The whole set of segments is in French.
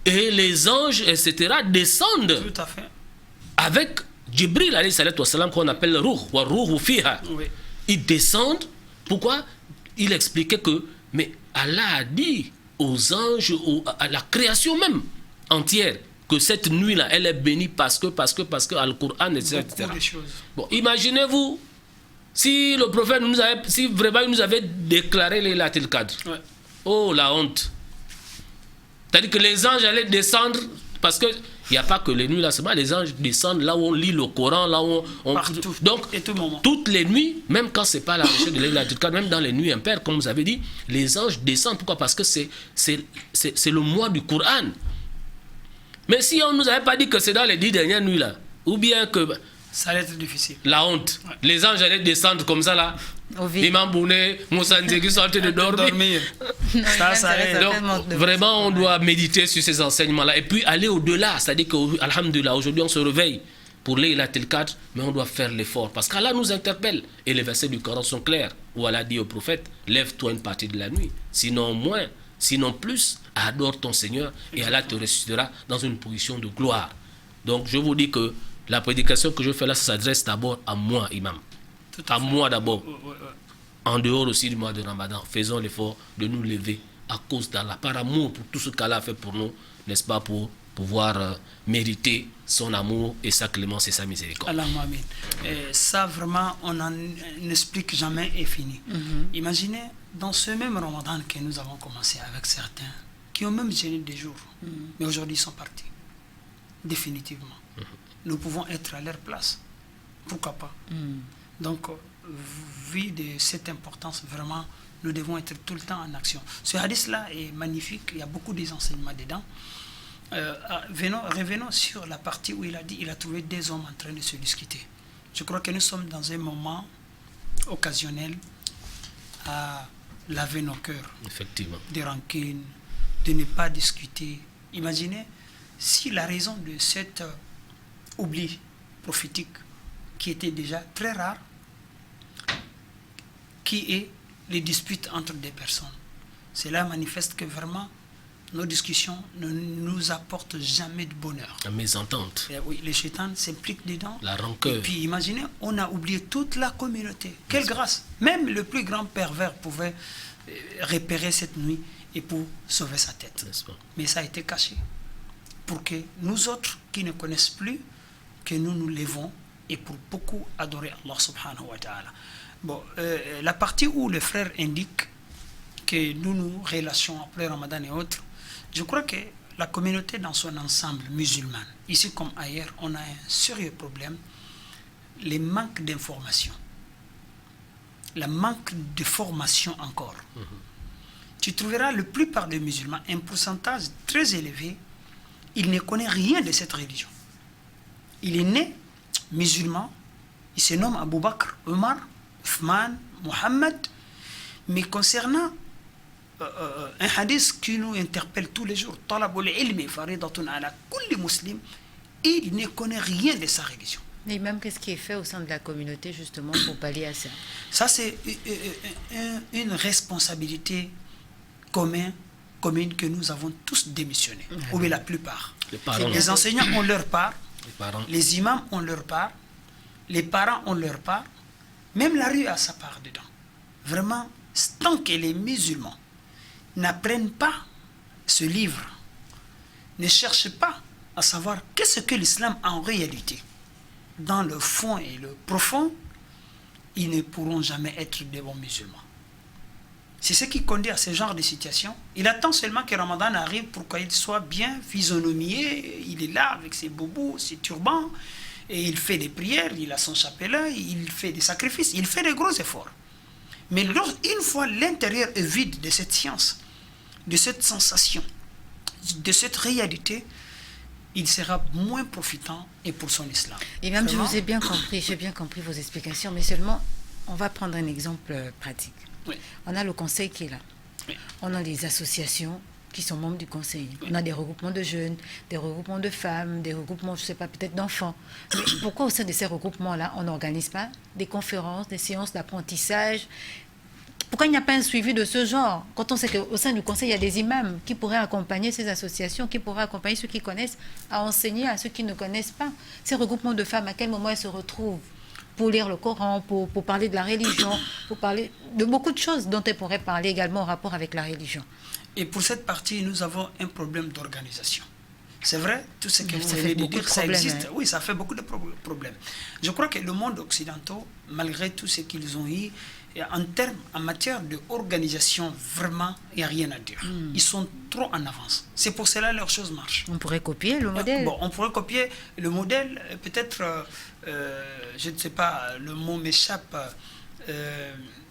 Et les anges, etc., descendent. Tout à fait. Avec Jibril, alayhi salatu wassalam, qu'on appelle le Ruh, wa Ruhu fiha. Oui. Ils descendent. Pourquoi? Il expliquait que, mais Allah a dit aux anges, à la création même entière, que cette nuit-là, elle est bénie parce que Al-Qur'an, etc. Bon, imaginez-vous, si le prophète nous avait, si vraiment il nous avait déclaré les Laylatul Qadr. Ouais. Oh, la honte. C'est-à-dire que les anges allaient descendre, parce que il n'y a pas que les nuits là seulement, les anges descendent là où on lit le Coran, là où on... Partout, donc, et tout moment. Toutes les nuits, même quand ce n'est pas la recherche de Laylatul Qadr, même dans les nuits impaires, comme vous avez dit, les anges descendent. Pourquoi? Parce que c'est le mois du Coran. Mais si on ne nous avait pas dit que c'est dans les 10 dernières nuits là, ou bien que... Ça allait être difficile. La honte. Ouais. Les anges allaient descendre comme ça là. Imam Bouné, Moussa Ndjegi sont en train de dormir. Donc, vraiment, on doit méditer sur ces enseignements-là. Et puis aller au-delà. C'est-à-dire qu'Alhamdulillah, aujourd'hui, on se réveille pour Laylatul Qadr, mais on doit faire l'effort. Parce qu'Allah nous interpelle. Et les versets du Coran sont clairs. Où Allah dit au prophète, lève-toi une partie de la nuit. Sinon moins, sinon plus, adore ton Seigneur. Et Allah te ressuscitera dans une position de gloire. Donc, je vous dis que la prédication que je fais là, ça s'adresse d'abord à moi, imam. À moi d'abord. En dehors aussi du mois de Ramadan, faisons l'effort de nous lever à cause d'Allah, par amour pour tout ce qu'Allah a fait pour nous, n'est-ce pas, pour pouvoir mériter son amour et sa clémence et sa miséricorde. Allahumma amin. Ça, vraiment, on n'en explique jamais et fini. Imaginez, dans ce même Ramadan que nous avons commencé avec certains, qui ont même jeûné des jours, mais aujourd'hui ils sont partis. Définitivement. Nous pouvons être à leur place. Pourquoi pas? Donc, vu de cette importance, vraiment, nous devons être tout le temps en action. Ce hadith-là est magnifique, il y a beaucoup d'enseignements dedans. Revenons sur la partie où il a dit qu'il a trouvé des hommes en train de se discuter. Je crois que nous sommes dans un moment occasionnel à laver nos cœurs. Effectivement. De rancune, de ne pas discuter. Imaginez si la raison de cet oubli prophétique qui était déjà très rare, qui est les disputes entre des personnes. Cela manifeste que vraiment, nos discussions ne nous apportent jamais de bonheur. La mésentente. Et oui, les chétans s'impliquent dedans. La rancœur. Et puis imaginez, on a oublié toute la communauté. Quelle grâce! Même le plus grand pervers pouvait repérer cette nuit et pour sauver sa tête. Mais ça a été caché. Pour que nous autres qui ne connaissent plus, que nous nous levons et pour beaucoup adorer Allah subhanahu wa ta'ala. Bon, la partie où le frère indique que nous relations après Ramadan et autres, je crois que la communauté dans son ensemble musulmane, ici comme ailleurs, on a un sérieux problème, les manques d'information, le manque de formation encore. Tu trouveras la plupart des musulmans, un pourcentage très élevé, il ne connaît rien de cette religion. Il est né musulman, il se nomme Abu Bakr, Omar, Uthman, Mohammed, mais concernant un hadith qui nous interpelle tous les jours, Talabul ilmi faridatun ala kulli muslim, il ne connaît rien de sa religion. Et même qu'est-ce qui est fait au sein de la communauté justement pour pallier à ça? Ça c'est une responsabilité commune que nous avons tous démissionné, ou bien la plupart. Les enseignants ont leur part, les imams ont leur part, les parents ont leur part, même la rue a sa part dedans. Vraiment, tant que les musulmans n'apprennent pas ce livre, ne cherchent pas à savoir qu'est-ce que l'islam en réalité, dans le fond et le profond, ils ne pourront jamais être des bons musulmans. C'est ce qui conduit à ce genre de situation. Il attend seulement que Ramadan arrive pour qu'il soit bien physionomié. Il est là avec ses boubous, ses turbans, et il fait des prières, il a son chapelet, il fait des sacrifices, il fait des gros efforts. Mais une fois l'intérieur est vide de cette science, de cette sensation, de cette réalité, il sera moins profitant et pour son islam. Et même, je vous ai bien compris, j'ai bien compris vos explications, mais seulement, on va prendre un exemple pratique. Oui. On a le conseil qui est là. Oui. On a les associations qui sont membres du conseil. Oui. On a des regroupements de jeunes, des regroupements de femmes, des regroupements, je ne sais pas, peut-être d'enfants. Mais pourquoi au sein de ces regroupements-là, on n'organise pas des conférences, des séances d'apprentissage Pourquoi il n'y a pas un suivi de ce genre? Quand on sait qu'au sein du conseil, il y a des imams qui pourraient accompagner ces associations, qui pourraient accompagner ceux qui connaissent, à enseigner à ceux qui ne connaissent pas. Ces regroupements de femmes, à quel moment elles se retrouvent pour lire le Coran, pour parler de la religion, pour parler de beaucoup de choses dont elles pourraient parler également en rapport avec la religion. Et pour cette partie, nous avons un problème d'organisation. C'est vrai, tout ce que vous venez de dire, ça existe. Oui, ça fait beaucoup de problèmes. Je crois que le monde occidental, malgré tout ce qu'ils ont eu, en matière d'organisation, vraiment, il n'y a rien à dire. Ils sont trop en avance. C'est pour cela que leurs choses marchent. On pourrait copier le modèle. Bon, on pourrait copier le modèle, peut-être, je ne sais pas, le mot m'échappe,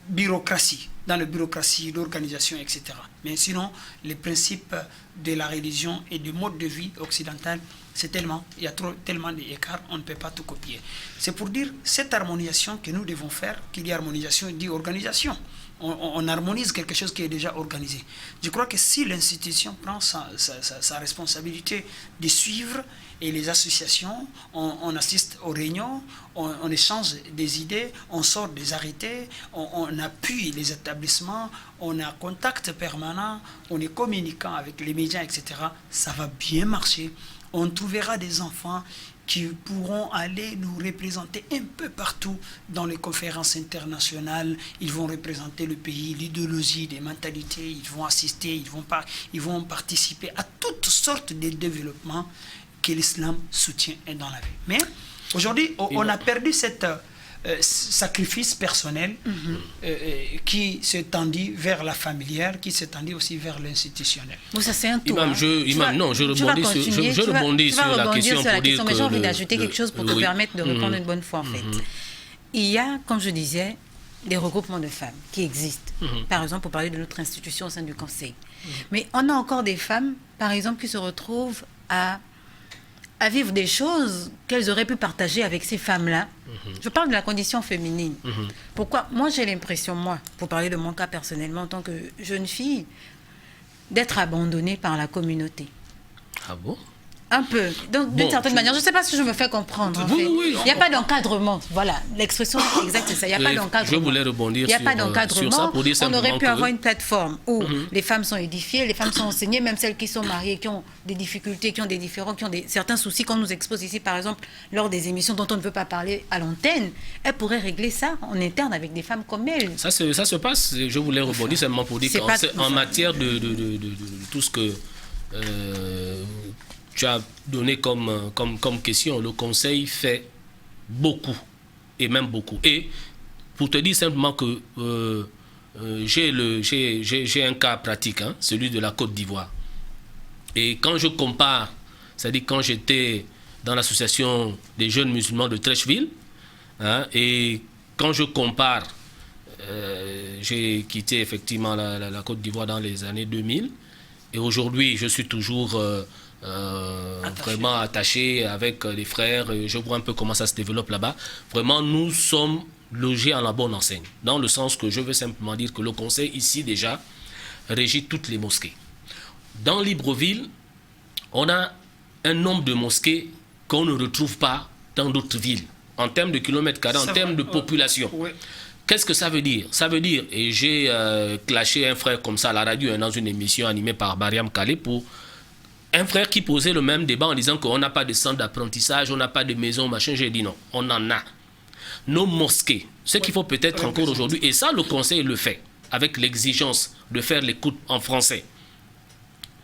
bureaucratie. Dans la bureaucratie, l'organisation, etc. Mais sinon, les principes de la religion et du mode de vie occidental, c'est tellement, il y a tellement d'écarts, on ne peut pas tout copier. C'est pour dire, cette harmonisation que nous devons faire, qu'il y a harmonisation, il dit organisation. On harmonise quelque chose qui est déjà organisé. Je crois que si l'institution prend sa responsabilité de suivre, et les associations, on assiste aux réunions, on échange des idées, on sort des arrêtés, on appuie les établissements, on a un contact permanent, on est communicant avec les médias, etc. Ça va bien marcher. On trouvera des enfants qui pourront aller nous représenter un peu partout dans les conférences internationales. Ils vont représenter le pays, l'idéologie, les mentalités, ils vont assister, ils vont participer à toutes sortes de développements que l'islam soutient dans la vie. Mais aujourd'hui, on a perdu cet sacrifice personnel qui s'est tendu vers la familière, qui s'est tendu aussi vers l'institutionnel. Bon, ça c'est un tout. Imam, je rebondis sur la question pour dire que... Mais j'ai envie d'ajouter quelque chose pour te permettre de répondre une bonne fois, en fait. Il y a, comme je disais, des regroupements de femmes qui existent. Par exemple, pour parler de notre institution au sein du conseil. Mais on a encore des femmes, par exemple, qui se retrouvent à vivre des choses qu'elles auraient pu partager avec ces femmes-là. Je parle de la condition féminine. Pourquoi? Moi, j'ai l'impression, pour parler de mon cas personnellement, en tant que jeune fille, d'être abandonnée par la communauté. Ah bon? Un peu. Donc, d'une certaine manière, je ne sais pas si je me fais comprendre. En fait. Il n'y a pas d'encadrement. Voilà, l'expression exacte, c'est ça. Il n'y a pas d'encadrement. Je voulais rebondir sur ça pour dire on aurait pu avoir une plateforme où les femmes sont édifiées, les femmes sont enseignées, même celles qui sont mariées, qui ont des difficultés, qui ont des différends, qui ont certains soucis qu'on nous expose ici, par exemple, lors des émissions dont on ne veut pas parler à l'antenne. Elles pourraient régler ça en interne avec des femmes comme elles. Ça se passe. Je voulais rebondir seulement pour dire qu'en matière de tout ce que... tu as donné comme question, le conseil fait beaucoup, et même beaucoup. Et pour te dire simplement que j'ai un cas pratique, celui de la Côte d'Ivoire. Et quand je compare, c'est-à-dire quand j'étais dans l'association des jeunes musulmans de Trècheville, et quand je compare, j'ai quitté effectivement la Côte d'Ivoire dans les années 2000, et aujourd'hui je suis toujours... vraiment attaché avec les frères, je vois un peu comment ça se développe là-bas. Vraiment, nous sommes logés en la bonne enseigne, dans le sens que je veux simplement dire que le conseil ici déjà régit toutes les mosquées. Dans Libreville, on a un nombre de mosquées qu'on ne retrouve pas dans d'autres villes, en termes de kilomètres carrés, en termes de population. Qu'est-ce que ça veut dire? Ça veut dire, et j'ai clashé un frère comme ça à la radio dans une émission animée par Mariam Kale pour un frère qui posait le même débat en disant qu'on n'a pas de centre d'apprentissage, on n'a pas de maison, machin. J'ai dit non, on en a. Nos mosquées, ce qu'il faut peut-être encore aujourd'hui, et ça le conseil le fait, avec l'exigence de faire l'écoute en français.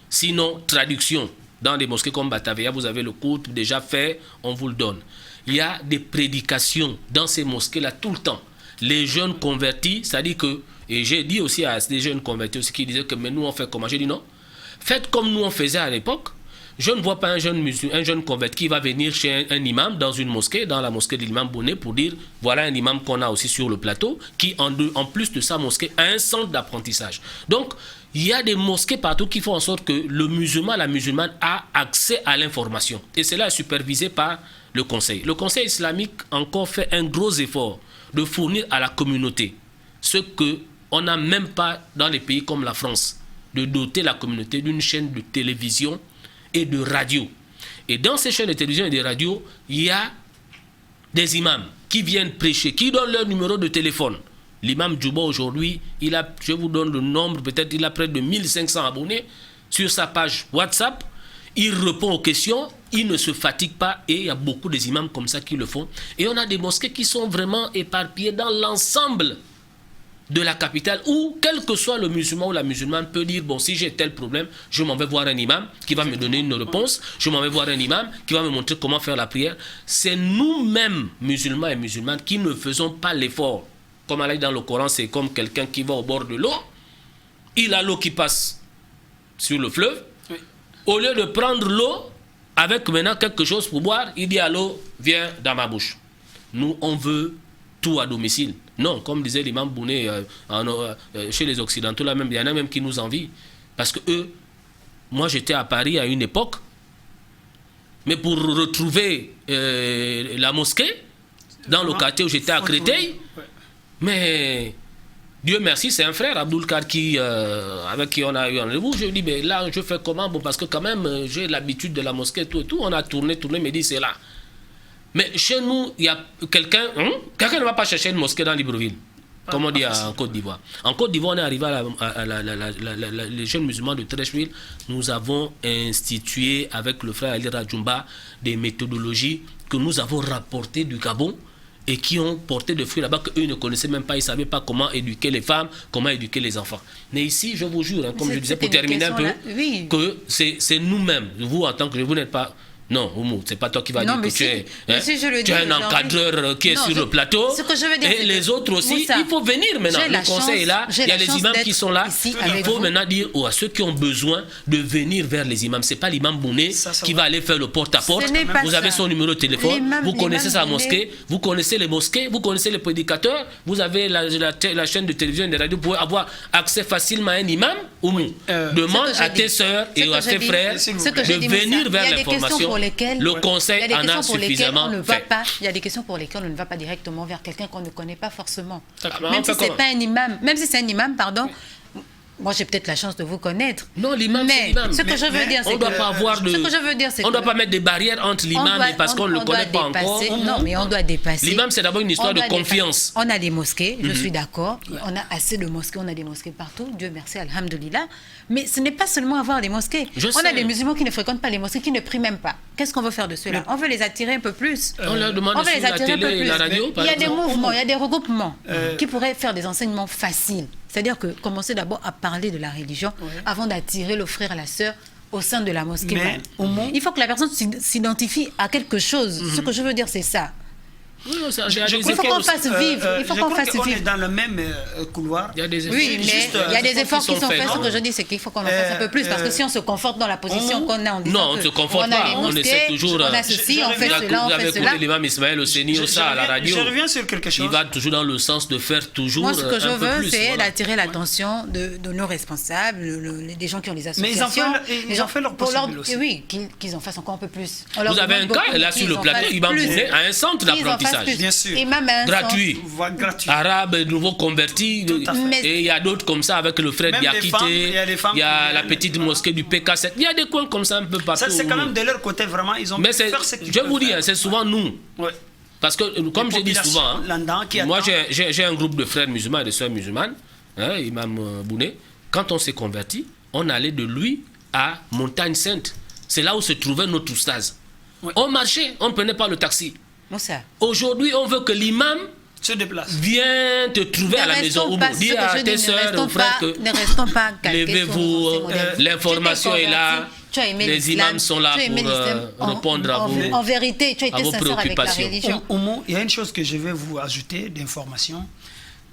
Sinon, traduction, dans des mosquées comme Batavia, vous avez le cours déjà fait, on vous le donne. Il y a des prédications dans ces mosquées-là tout le temps. Les jeunes convertis, c'est-à-dire que, et j'ai dit aussi à des jeunes convertis aussi qui disaient que mais nous on fait comment? J'ai dit non. Faites comme nous on faisait à l'époque. Je ne vois pas un jeune converti qui va venir chez un imam dans une mosquée, dans la mosquée de l'imam Bonnet, pour dire voilà un imam qu'on a aussi sur le plateau, qui en plus de sa mosquée a un centre d'apprentissage. Donc, il y a des mosquées partout qui font en sorte que le musulman, la musulmane a accès à l'information. Et cela est supervisé par le conseil. Le conseil islamique encore fait un gros effort de fournir à la communauté ce qu'on n'a même pas dans les pays comme la France, de doter la communauté d'une chaîne de télévision et de radio. Et dans ces chaînes de télévision et de radio, il y a des imams qui viennent prêcher, qui donnent leur numéro de téléphone. L'imam Djouba aujourd'hui, je vous donne le nombre, peut-être il a près de 1500 abonnés sur sa page WhatsApp. Il répond aux questions, il ne se fatigue pas et il y a beaucoup des imams comme ça qui le font. Et on a des mosquées qui sont vraiment éparpillées dans l'ensemble de la capitale où, quel que soit le musulman ou la musulmane, peut dire, bon, si j'ai tel problème, je m'en vais voir un imam qui va me donner une réponse, je m'en vais voir un imam qui va me montrer comment faire la prière. C'est nous-mêmes, musulmans et musulmanes, qui ne faisons pas l'effort. Comme Allah dit dans le Coran, c'est comme quelqu'un qui va au bord de l'eau, il a l'eau qui passe sur le fleuve. Oui. Au lieu de prendre l'eau avec maintenant quelque chose pour boire, il dit à l'eau, viens dans ma bouche. Nous, on veut tout à domicile. Non, comme disait l'imam Bouné, chez les Occidentaux, là même, il y en a même qui nous envient. Parce que eux, moi j'étais à Paris à une époque, mais pour retrouver la mosquée, dans le quartier où j'étais à Créteil, mais Dieu merci, c'est un frère, Abdoul Kad, avec qui on a eu un rendez-vous. Je lui dis, mais là, je fais comment? Bon, parce que quand même, j'ai l'habitude de la mosquée, tout et tout. On a tourné, mais il dit, c'est là. Mais chez nous, il y a quelqu'un ne va pas chercher une mosquée dans Libreville, comme on dit en Côte d'Ivoire. En Côte d'Ivoire, on est arrivé à les jeunes musulmans de Trécheville. Nous avons institué avec le frère Ali Radjoumba des méthodologies que nous avons rapportées du Gabon et qui ont porté des fruits là-bas qu'eux ne connaissaient même pas. Ils ne savaient pas comment éduquer les femmes, comment éduquer les enfants. Mais ici, je vous jure, comme je disais pour terminer un peu, que c'est nous-mêmes, vous en tant que vous n'êtes pas... Non, Oumou, c'est pas toi qui vas dire que tu es un encadreur qui est sur le plateau. Et les autres aussi, il faut venir maintenant. Le conseil est là, il y a les imams qui sont là. Il faut maintenant dire à ceux qui ont besoin de venir vers les imams. C'est pas l'imam Bouné qui va aller faire le porte-à-porte. Vous avez son numéro de téléphone, vous connaissez sa mosquée, vous connaissez les mosquées, vous connaissez les prédicateurs, vous avez la chaîne de télévision et de radio, vous pouvez avoir accès facilement à un imam. Oumou, demande à tes sœurs et à tes frères de venir vers l'information. Le conseil en a suffisamment fait. Il y a des questions pour lesquelles on ne va pas directement vers quelqu'un qu'on ne connaît pas forcément. Même si c'est pas un imam, même si c'est un imam, pardon. Moi, j'ai peut-être la chance de vous connaître. Non, l'imam, c'est l'imam. Ce que je veux dire, c'est on ne doit pas avoir de... Ce que je veux dire, c'est on ne doit pas mettre des barrières entre l'imam et parce qu'on ne le connaît pas encore. Non, mais on doit dépasser. L'imam, c'est d'abord une histoire de confiance. On a des mosquées, je suis d'accord. On a assez de mosquées, on a des mosquées partout. Dieu merci, alhamdoulilah. Mais ce n'est pas seulement avoir des mosquées. On a des musulmans qui ne fréquentent pas les mosquées, qui ne prient même pas. Qu'est-ce qu'on veut faire de cela? On veut les attirer un peu plus. On leur demande de suivre la télé et la radio, par exemple. Il y a des mouvements, il y a des regroupements qui pourraient faire des enseignements faciles. C'est-à-dire que commencer d'abord à parler de la religion avant d'attirer le frère et la sœur au sein de la mosquée. Mais, il faut que la personne s'identifie à quelque chose. Ce que je veux dire, c'est ça. Oui, il faut qu'on fasse vivre. Il faut qu'on fasse vivre. On est dans le même couloir. Il y a des efforts. Oui, mais il y a des efforts qui sont faits. Ce que je dis, c'est qu'il faut qu'on en fasse un peu plus. Parce que si on se conforte dans la position qu'on a en disant non, on ne se conforte pas. On essaie toujours. On a ceci, on fait cela, on fait cela. Vous avez écouté l'imam Ismaël Hosseini Ossa à la radio. Je reviens sur quelque chose. Il va toujours dans le sens de faire toujours un peu plus. Moi, ce que je veux, c'est d'attirer l'attention de nos responsables, des gens qui ont les associations. Mais ils ont fait leur possible aussi. Oui, qu'ils en fassent encore un peu plus. Vous avez un cas, là, sur le plateau, Imam Bouné a un centre d'apprentissage. Bien sûr. Gratuit. Arabe, nouveau converti. Et il y a d'autres comme ça avec le frère Diakité. Il y a la petite mosquée du PK7. Il y a des coins comme ça un peu partout. C'est quand même de leur côté, vraiment. Ils ont mais je vous dis, c'est souvent nous. Parce que, comme je dis souvent, moi j'ai un groupe de frères musulmans et de sœurs musulmanes, Imam Bouné. Quand on s'est converti, on allait de lui à Montagne Sainte. C'est là où se trouvait notre oustaz. On marchait, on ne prenait pas le taxi. Aujourd'hui, on veut que l'imam se déplace. Viens te trouver à la maison. Dis à tes soeurs, aux frères que levez-vous, l'information est là. Les imams sont là pour répondre à vous. En vérité, tu as été sincère avec la religion. Il y a une chose que je vais vous ajouter d'information.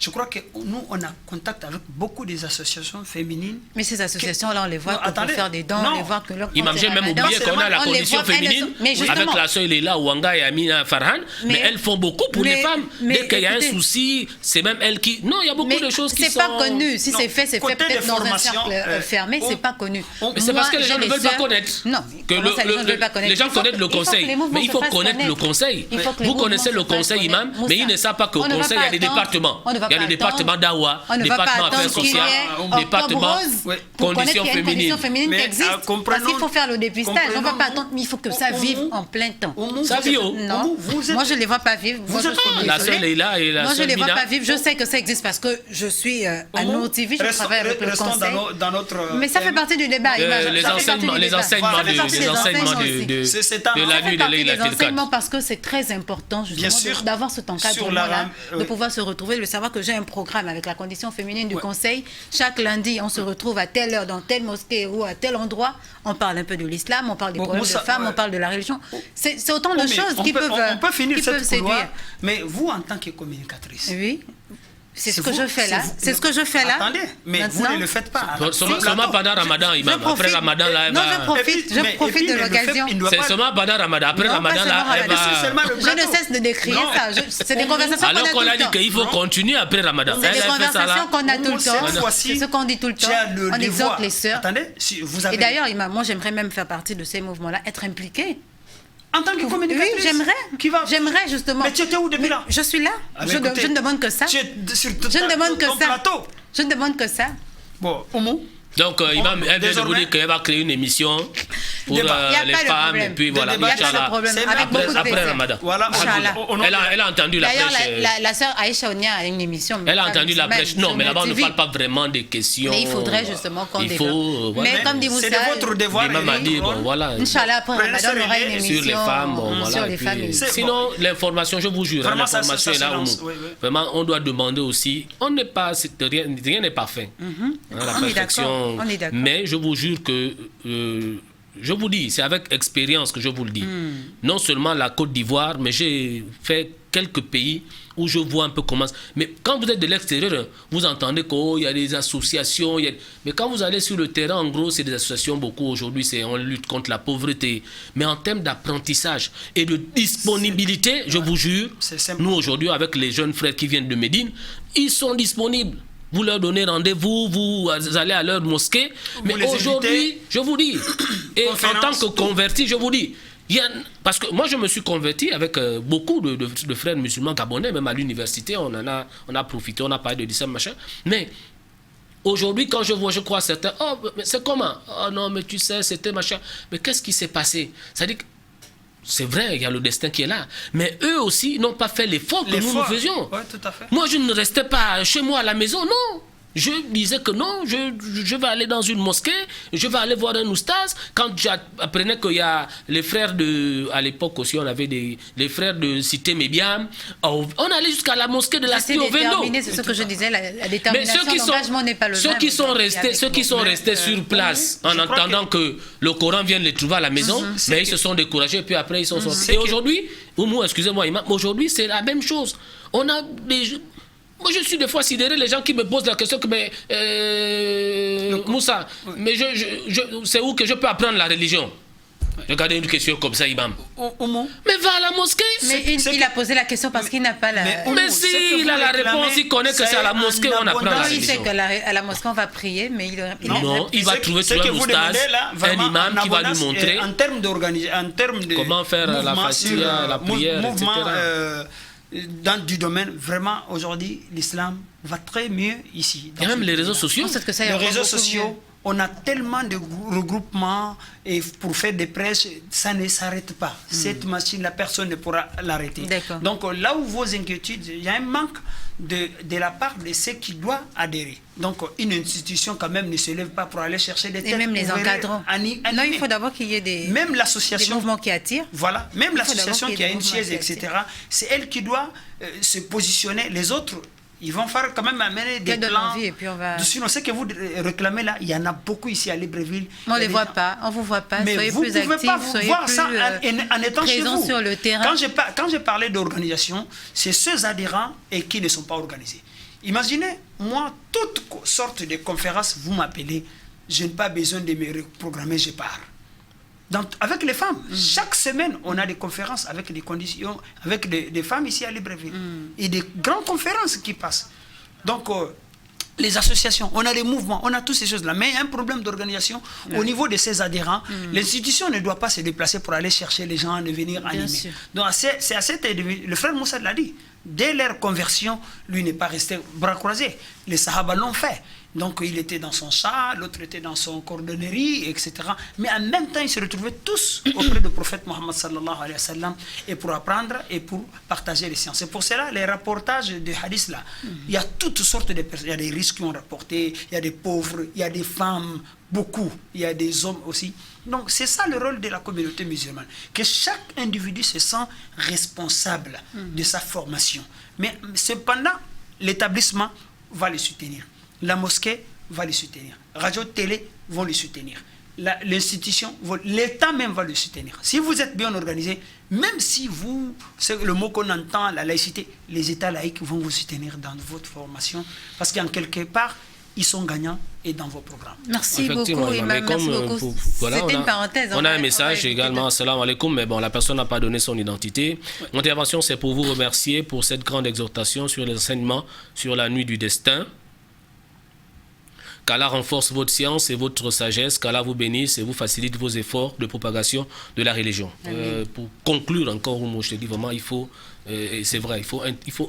Je crois que nous, on a contact avec beaucoup des associations féminines. Mais ces associations-là, on les voit pour faire des dons, on les voit que leur... Imam, j'ai même oublié qu'on a la condition féminine avec la soeur Léla Ouanga et Amina Farhan, mais elles font beaucoup pour les femmes. Dès qu'il y a un souci, c'est même elles qui... Non, il y a beaucoup de choses qui sont... c'est pas connu. Si c'est fait peut-être dans un cercle fermé, c'est pas connu. Mais c'est parce que les gens ne veulent pas connaître. Non, les gens connaissent le conseil. Mais il faut connaître le conseil. Vous connaissez le conseil, Imam, mais ils ne savent pas qu'au conseil, il y a des départements. Il y a le département d'Awa, département affaires sociales, département conditions féminines. Qui existe. Parce qu'il faut faire le dépistage. On ne va pas attendre, mais il faut que ça vive en plein temps. Ça vit. Non, moi je ne les vois pas vivre. La sœur Leïla et la sœur Mina. Moi je ne les vois pas vivre. Je sais que ça existe parce que je suis à Nord TV, je travaille avec le conseil. Mais ça fait partie du débat. Les enseignements de la nuit de Leïla Tilkat. Parce que c'est très important justement d'avoir cet encadrement-là, de pouvoir se retrouver, de savoir que j'ai un programme avec la condition féminine du conseil. Chaque lundi, on se retrouve à telle heure dans telle mosquée ou à tel endroit. On parle un peu de l'islam, on parle des problèmes de femmes, on parle de la religion. C'est autant de choses qui peuvent séduire. Mais vous, en tant que communicatrice, oui. C'est ce que je fais là. C'est ce que je fais là. Attendez, mais vous ne le faites pas. Seulement pendant Ramadan, imam. Après Ramadan, là, elle va... Non, je profite de l'occasion. C'est seulement pendant Ramadan. Après Ramadan, là, elle va... Je ne cesse de décrire ça. C'est des conversations qu'on a tout le temps. Alors qu'on a dit qu'il faut continuer après Ramadan. C'est des conversations qu'on a tout le temps. C'est ce qu'on dit tout le temps. On exhorte les sœurs. Attendez, vous avez... Et d'ailleurs, moi, j'aimerais même faire partie de ces mouvements-là, être impliquée. En tant que communicatrice. Oui, j'aimerais justement. Mais tu étais où depuis là? Je suis là. Je ne demande que ça. Je ne demande que ça. Je ne demande que ça. Bon, Oumou. Donc, imam, elle vient de vous dire qu'elle va créer une émission pour les femmes. Et puis voilà, après Ramadan. Elle a entendu la prêche. D'ailleurs, la sœur Aïcha Onia a une émission. Elle a entendu la prêche. Non, mais là-bas, on ne parle pas vraiment des questions. Mais il faudrait justement qu'on développe. Mais comme dit Moussa, c'est de votre devoir. L'imam a dit, bon, voilà. Inch'Allah, après Ramadan, on aura une émission sur les femmes. Bon, voilà. Sinon, l'information, je vous jure, l'information est là. Vraiment, on doit demander aussi. On n'est pas. Rien n'est parfait. La perfection. Mais je vous jure que, je vous dis, c'est avec expérience que je vous le dis. Non seulement la Côte d'Ivoire, mais j'ai fait quelques pays où je vois un peu comment... Mais quand vous êtes de l'extérieur, vous entendez qu'il y a des associations. Mais quand vous allez sur le terrain, en gros, c'est des associations beaucoup. Aujourd'hui, on lutte contre la pauvreté. Mais en termes d'apprentissage et de disponibilité, je vous jure, nous aujourd'hui, avec les jeunes frères qui viennent de Médine, ils sont disponibles. Vous leur donnez rendez-vous, vous allez à leur mosquée. Mais aujourd'hui, je vous dis, et en tant que converti, je vous dis, parce que moi je me suis converti avec beaucoup de frères musulmans gabonais, même à l'université, on a profité, on a parlé de l'islam, machin. Mais aujourd'hui, quand je vois, je crois certains, oh, mais c'est comment? Oh non, mais tu sais, c'était machin. Mais qu'est-ce qui s'est passé? C'est-à-dire que c'est vrai, il y a le destin qui est là. Mais eux aussi n'ont pas fait l'effort que nous faisions. Ouais, tout à fait. Moi, je ne restais pas chez moi à la maison, non. Je disais que non, je vais aller dans une mosquée, je vais aller voir un oustaz. Quand j'apprenais qu'il y a les frères de... À l'époque aussi, on avait les frères de Cité Mébiam. On allait jusqu'à la mosquée de la Cité au Vendo. C'est ce que je disais, la détermination d'engagement n'est pas le même. Ceux qui sont restés sur place en entendant que le Coran vient les trouver à la maison, mais ils se sont découragés et puis après ils sont sortis. Et aujourd'hui, Oumou, excusez-moi, aujourd'hui c'est la même chose. On a des... Moi, je suis des fois sidéré, les gens qui me posent la question que, mais Moussa, mais c'est où que je peux apprendre la religion? Regardez une question comme ça, imam. Mais va à la mosquée. Mais il a posé la question parce qu'il n'a pas la... Mais si, il a la réponse, il connaît que c'est à la mosquée on apprend la religion. Il sait qu'à la mosquée on va prier, mais il va trouver sur un oustaz, un imam qui va lui montrer en termes de comment faire la fatia, la prière, etc. Dans du domaine, vraiment, aujourd'hui, l'islam va très mieux ici. Il y a même les réseaux sociaux. Les réseaux sociaux, on a tellement de regroupements et pour faire des prêches, ça ne s'arrête pas. Cette machine, la personne ne pourra l'arrêter. Donc là où vos inquiétudes, il y a un manque de la part de ceux qui doivent adhérer. Donc une institution quand même ne se lève pas pour aller chercher des têtes. Et même les encadrants. Non, il faut d'abord qu'il y ait des mouvements qui attirent. Voilà, même l'association qui a une chaise, etc. C'est elle qui doit se positionner. Les autres, ils vont faire quand même amener des plans. Et puis on va... Sinon, ce que vous réclamez là, il y en a beaucoup ici à Libreville. On ne les voit pas, on ne vous voit pas. Mais soyez vous plus actifs, pouvez pas voir ça en étant chez vous. Sur le terrain. Quand j'ai parlé d'organisation, c'est ceux adhérents et qui ne sont pas organisés. Imaginez, moi, toutes sortes de conférences, vous m'appelez, je n'ai pas besoin de me reprogrammer, je pars. Donc, avec les femmes, chaque semaine, on a des conférences avec des conditions, avec des femmes ici à Libreville. Et des grandes conférences qui passent. Donc, les associations, on a des mouvements, on a toutes ces choses-là. Mais il y a un problème d'organisation au niveau de ces adhérents. L'institution ne doit pas se déplacer pour aller chercher les gens, de venir animer. Donc, c'est à cette... Le frère Moussa l'a dit. dès leur conversion, lui n'est pas resté bras croisés. Les Sahaba l'ont fait. Donc il était dans son char, l'autre était dans son cordonnerie, etc. Mais en même temps, ils se retrouvaient tous auprès du prophète Mohammed sallallahu alayhi wa sallam, et pour apprendre et pour partager les sciences. C'est pour cela, les reportages de hadith là, il y a toutes sortes de personnes. Il y a des riches qui ont rapporté, il y a des pauvres, il y a des femmes, beaucoup, il y a des hommes aussi. Donc c'est ça le rôle de la communauté musulmane, que chaque individu se sent responsable de sa formation. Mais cependant, l'établissement va les soutenir. La mosquée va les soutenir. Radio, télé vont les soutenir. L'institution, l'État même va les soutenir. Si vous êtes bien organisé, même si vous, c'est le mot qu'on entend, la laïcité, les États laïcs vont vous soutenir dans votre formation, parce qu'en quelque part, ils sont gagnants et dans vos programmes. Merci beaucoup, Imam. Merci beaucoup. C'était une parenthèse. On a un message également, assalamu alaikum, mais bon, la personne n'a pas donné son identité. Mon intervention, c'est pour vous remercier pour cette grande exhortation sur les enseignements sur la nuit du destin. Qu'Allah renforce votre science et votre sagesse, qu'Allah vous bénisse et vous facilite vos efforts de propagation de la religion. Pour conclure encore, je te dis vraiment, il faut, c'est vrai,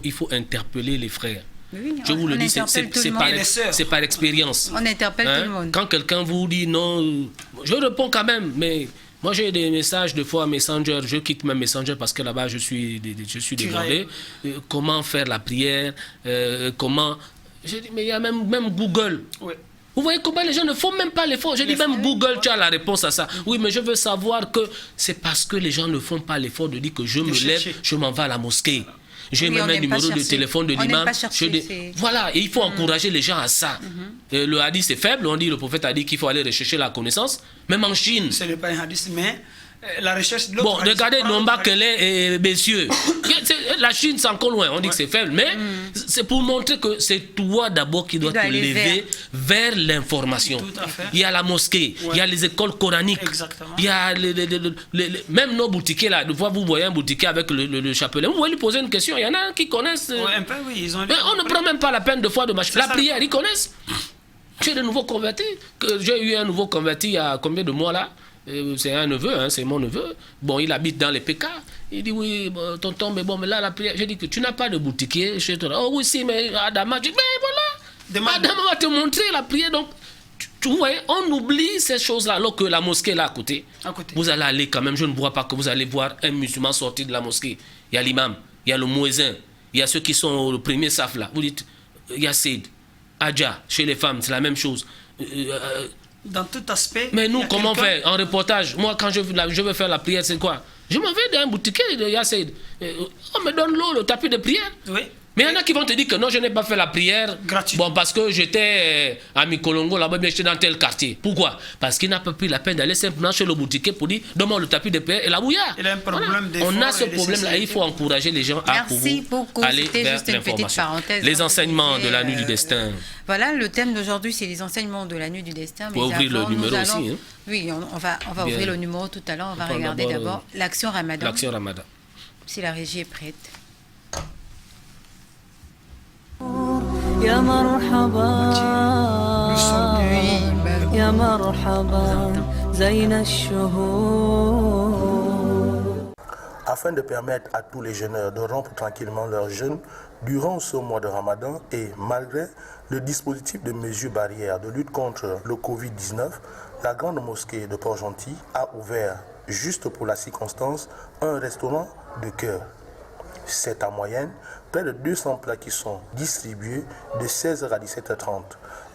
il faut interpeller les frères. Oui, je vous le dis, c'est par expérience. On interpelle tout le monde. Quand quelqu'un vous dit non, je réponds quand même, mais moi j'ai des messages de fois Messenger, je quitte même Messenger parce que là-bas je suis débordé. Comment faire la prière, comment... Je dis, mais il y a même Google. Oui. Vous voyez comment les gens ne font même pas l'effort. Je dis, même Google, tu as la réponse à ça. Oui, mais je veux savoir que c'est parce que les gens ne font pas l'effort de dire que je me lève, je m'en vais à la mosquée. J'ai même un numéro de téléphone de l'imam. Voilà, et il faut encourager les gens à ça. Le hadith, c'est faible. On dit, le prophète a dit qu'il faut aller rechercher la connaissance. Même en Chine. Ce n'est pas un hadith, mais... la recherche de bon, regardez Nomba Kelé et messieurs. La Chine, c'est encore loin. On dit que c'est faible, mais c'est pour montrer que c'est toi d'abord qui dois te lever vers l'information. Il y a la mosquée, il y a les écoles coraniques, il y a même nos boutiquiers là. Des fois, vous voyez un boutiquier avec le chapelet. Vous pouvez lui poser une question. Il y en a qui connaissent. Un peu, oui, ils ont mais on ne prend même pas la peine de fois de marcher. La prière, ils connaissent. J'ai de nouveaux convertis. J'ai eu un nouveau converti il y a combien de mois là? C'est un neveu, hein, c'est mon neveu. Bon, il habite dans les PK. Il dit oui, bon, tonton, mais bon, mais là, la prière. J'ai dit que tu n'as pas de boutiquier chez toi. Oh oui, si, mais Adama. Je dis, mais voilà, Adama va te montrer la prière. Donc, tu vois, on oublie ces choses-là. Alors que la mosquée est là à côté. Vous allez aller quand même, je ne vois pas que vous allez voir un musulman sortir de la mosquée. Il y a l'imam, il y a le muezzin, il y a ceux qui sont au premier saf là. Vous dites, il y a Seyd, Adja, chez les femmes, c'est la même chose. Dans tout aspect. Mais nous, comment faire en reportage? Moi, quand je veux faire la prière, c'est quoi? Je m'en vais dans un boutiquier de Yassid. On me donne l'eau, le tapis de prière. Oui. Mais il y en a qui vont te dire que non, je n'ai pas fait la prière. Gratuit. Bon, parce que j'étais à Mikolongo, là-bas, mais j'étais dans tel quartier. Pourquoi? Parce qu'il n'a pas pris la peine d'aller simplement chez le boutiquier pour dire donne-moi le tapis de prière et la bouilla. Il a un problème d'effort. On a ce problème-là. Il faut encourager les gens à aller vers l'information. Les enseignements de la nuit du destin. Voilà, le thème d'aujourd'hui, c'est les enseignements de la nuit du destin. On va ouvrir le numéro aussi. Hein. Oui, on va ouvrir le numéro tout à l'heure. On va regarder d'abord l'action Ramadan. L'action Ramadan. Si la régie est prête. يا مرحبا يا مرحبا زين الشهور. Afin de permettre à tous les jeûneurs de rompre tranquillement leur jeûne durant ce mois de Ramadan et malgré le dispositif de mesures barrières de lutte contre le Covid-19, la grande mosquée de Port-Gentil a ouvert, juste pour la circonstance, un restaurant de cœur. C'est en moyenne près de 200 plats qui sont distribués de 16h à 17h30.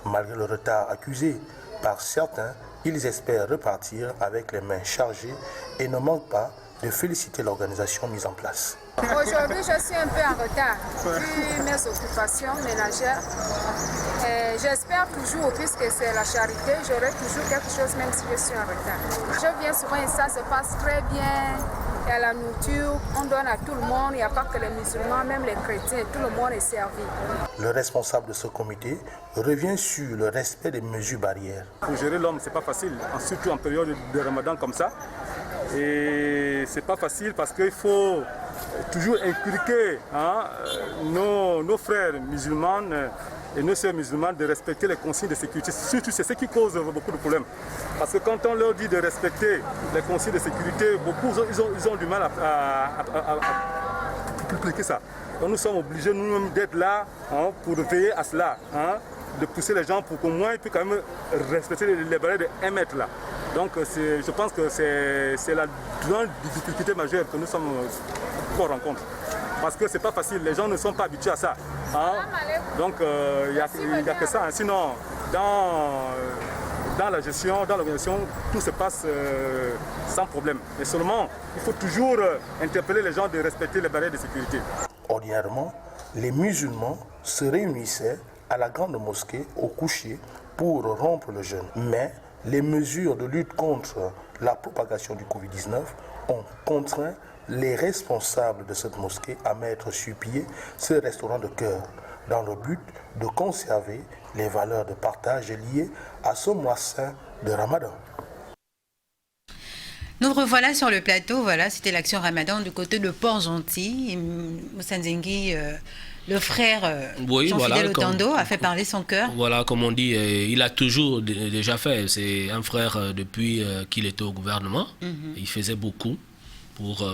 Malgré le retard accusé par certains, ils espèrent repartir avec les mains chargées et ne manquent pas de féliciter l'organisation mise en place. Aujourd'hui, je suis un peu en retard vu mes occupations ménagères. J'espère toujours, puisque c'est la charité, j'aurai toujours quelque chose même si je suis en retard. Je viens souvent et ça se passe très bien. Il y a la nourriture, on donne à tout le monde, il n'y a pas que les musulmans, même les chrétiens, tout le monde est servi. Le responsable de ce comité revient sur le respect des mesures barrières. Pour gérer l'homme, c'est pas facile, surtout en période de Ramadan comme ça. Et c'est pas facile parce qu'il faut toujours inculquer nos frères musulmans et nos sœurs musulmanes de respecter les consignes de sécurité. Surtout, c'est ce qui cause beaucoup de problèmes. Parce que quand on leur dit de respecter les consignes de sécurité, beaucoup ils ont du mal à appliquer ça. Donc nous sommes obligés nous-mêmes d'être là hein, pour veiller à cela, hein, de pousser les gens pour qu'au moins ils puissent quand même respecter les barrières de 1 mètre là. Donc je pense que c'est la grande difficulté majeure que nous sommes qu'on rencontre. Parce que c'est pas facile, les gens ne sont pas habitués à ça. Hein. Donc il n'y a que ça. Hein. Sinon, dans la gestion, dans l'organisation, tout se passe sans problème. Mais seulement, il faut toujours interpeller les gens de respecter les barrières de sécurité. Ordinairement, les musulmans se réunissaient à la grande mosquée au coucher pour rompre le jeûne. Mais les mesures de lutte contre la propagation du Covid-19 ont contraint les responsables de cette mosquée à mettre sur pied ce restaurant de cœur dans le but de conserver les valeurs de partage liées à ce mois saint de Ramadan. Nous revoilà sur le plateau, voilà, c'était l'action Ramadan du côté de Port-Gentil. Moussa Nzengi, le frère Jean-Fidèle Otando a fait parler son cœur. Voilà, comme on dit, il a toujours déjà fait. C'est un frère depuis qu'il était au gouvernement. Il faisait beaucoup pour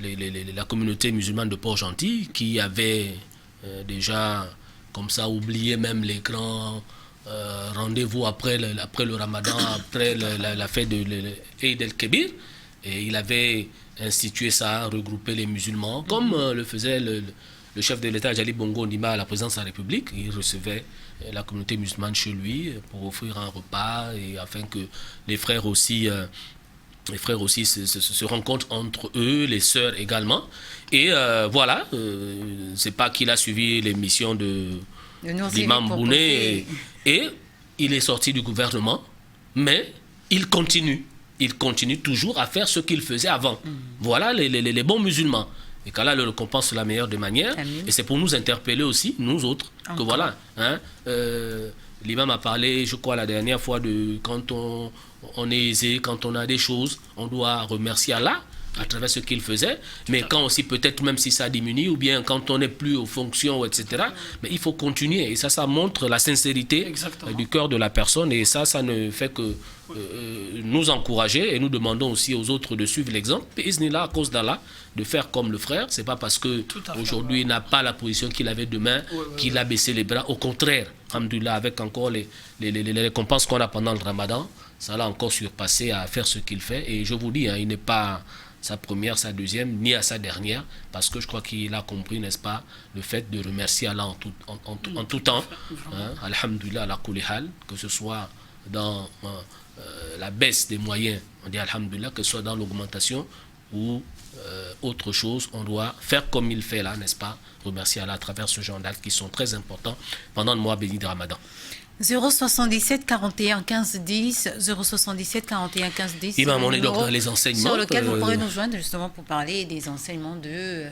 la communauté musulmane de Port-Gentil qui avait déjà comme ça oublié même les grands rendez-vous après le Ramadan, après la fête de Eid el-Kébir. Et il avait institué ça, regroupé les musulmans, comme le faisait le chef de l'État, Djali Bongo Ondimba, à la présidence de la République. Il recevait la communauté musulmane chez lui pour offrir un repas et afin que les frères aussi se rencontrent entre eux, les sœurs également. Et voilà, c'est pas qu'il a suivi les missions de l'imam Bouné et il est sorti du gouvernement, mais il continue toujours à faire ce qu'il faisait avant. Voilà les bons musulmans. Et qu'Allah le récompense de la meilleure des manières. Et c'est pour nous interpeller aussi, nous autres, que voilà. Hein, l'imam a parlé, je crois, la dernière fois, de quand on est aisé, quand on a des choses, on doit remercier Allah à travers ce qu'il faisait, mais quand aussi peut-être même si ça diminue, ou bien quand on n'est plus aux fonctions, etc., mais il faut continuer. Et ça montre la sincérité du cœur de la personne, et ça ne fait que nous encourager, et nous demandons aussi aux autres de suivre l'exemple. Iznillah, à cause d'Allah, de faire comme le frère. C'est pas parce que aujourd'hui il n'a pas la position qu'il avait demain qu'il a baissé les bras. Au contraire, alhamdoulilah, avec encore les récompenses qu'on a pendant le Ramadan, ça l'a encore surpassé à faire ce qu'il fait. Et je vous dis, hein, il n'est pas sa première, sa deuxième, ni à sa dernière, parce que je crois qu'il a compris, n'est-ce pas, le fait de remercier Allah en tout temps. Hein, alhamdoulilah, ala kulli hal, que ce soit dans la baisse des moyens, on dit alhamdoulilah, que ce soit dans l'augmentation ou autre chose, on doit faire comme il fait là, n'est-ce pas, remercier Allah à travers ce genre d'actes qui sont très importants pendant le mois béni de Ramadan. 077 41 15 10, 077 41 15 10. On est donc dans les enseignements. Sur lequel vous pourrez nous joindre justement pour parler des enseignements de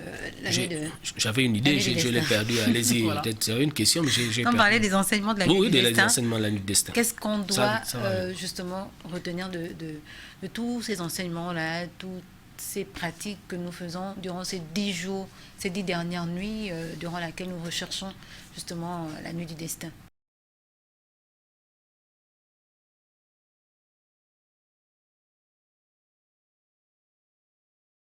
l'année de... J'avais une idée, je l'ai perdue. Allez-y, peut-être c'est une question, mais j'ai perdu. On parlait des enseignements de la nuit du destin. Oui, des enseignements de la nuit du destin. Qu'est-ce qu'on doit justement retenir de tous ces enseignements-là, toutes ces pratiques que nous faisons durant ces 10 jours, ces 10 dernières nuits, durant laquelle nous recherchons justement la nuit du destin?